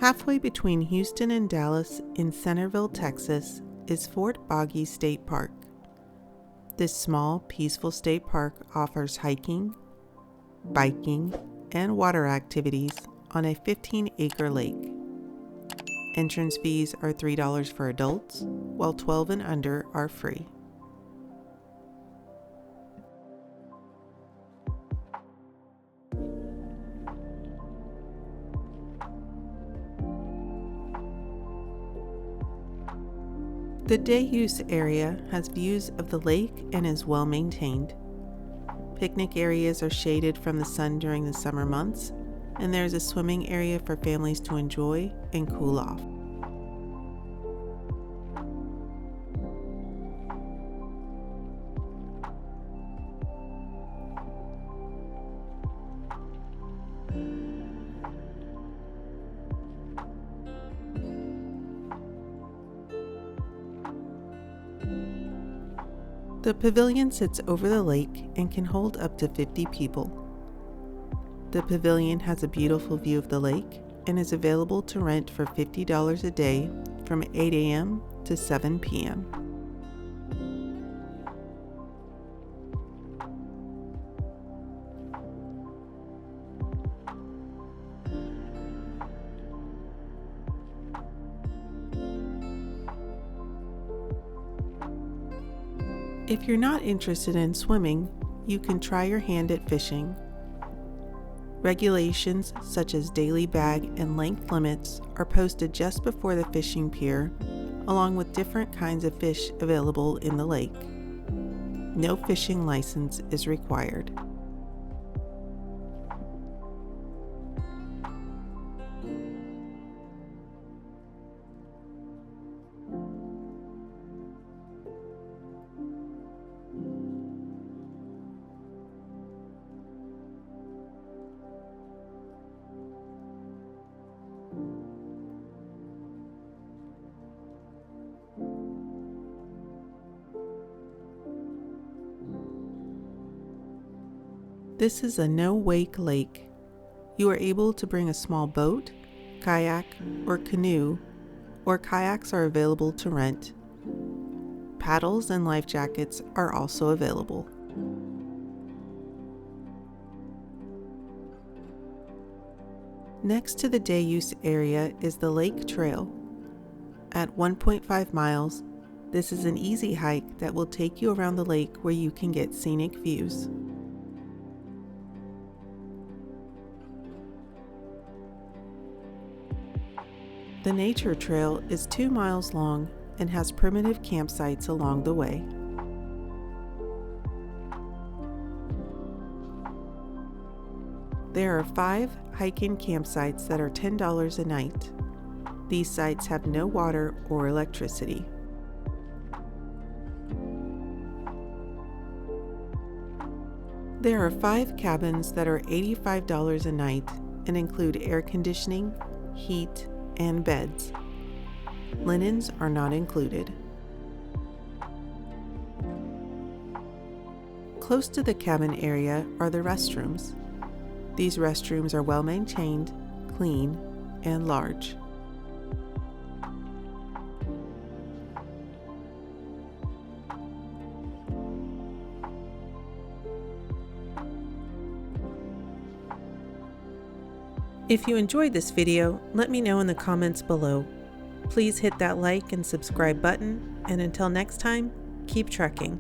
Halfway between Houston and Dallas in Centerville, Texas, is Fort Boggy State Park. This small, peaceful state park offers hiking, biking, and water activities on a 15-acre lake. Entrance fees are $3 for adults, while 12 and under are free. The day use area has views of the lake and is well maintained. Picnic areas are shaded from the sun during the summer months, and there is a swimming area for families to enjoy and cool off. The pavilion sits over the lake and can hold up to 50 people. The pavilion has a beautiful view of the lake and is available to rent for $50 a day from 8 a.m. to 7 p.m. If you're not interested in swimming, you can try your hand at fishing. Regulations such as daily bag and length limits are posted just before the fishing pier, along with different kinds of fish available in the lake. No fishing license is required. This is a no-wake lake. You are able to bring a small boat, kayak, or canoe, or kayaks are available to rent. Paddles and life jackets are also available. Next to the day use area is the lake trail. At 1.5 miles, this is an easy hike that will take you around the lake where you can get scenic views. The nature trail is 2 miles long and has primitive campsites along the way. There are 5 hike-in campsites that are $10 a night. These sites have no water or electricity. There are 5 cabins that are $85 a night and include air conditioning, heat, and beds. Linens are not included. Close to the cabin area are the restrooms. These restrooms are well maintained, clean, and large. If you enjoyed this video, let me know in the comments below. Please hit that like and subscribe button, and until next time, keep trekking.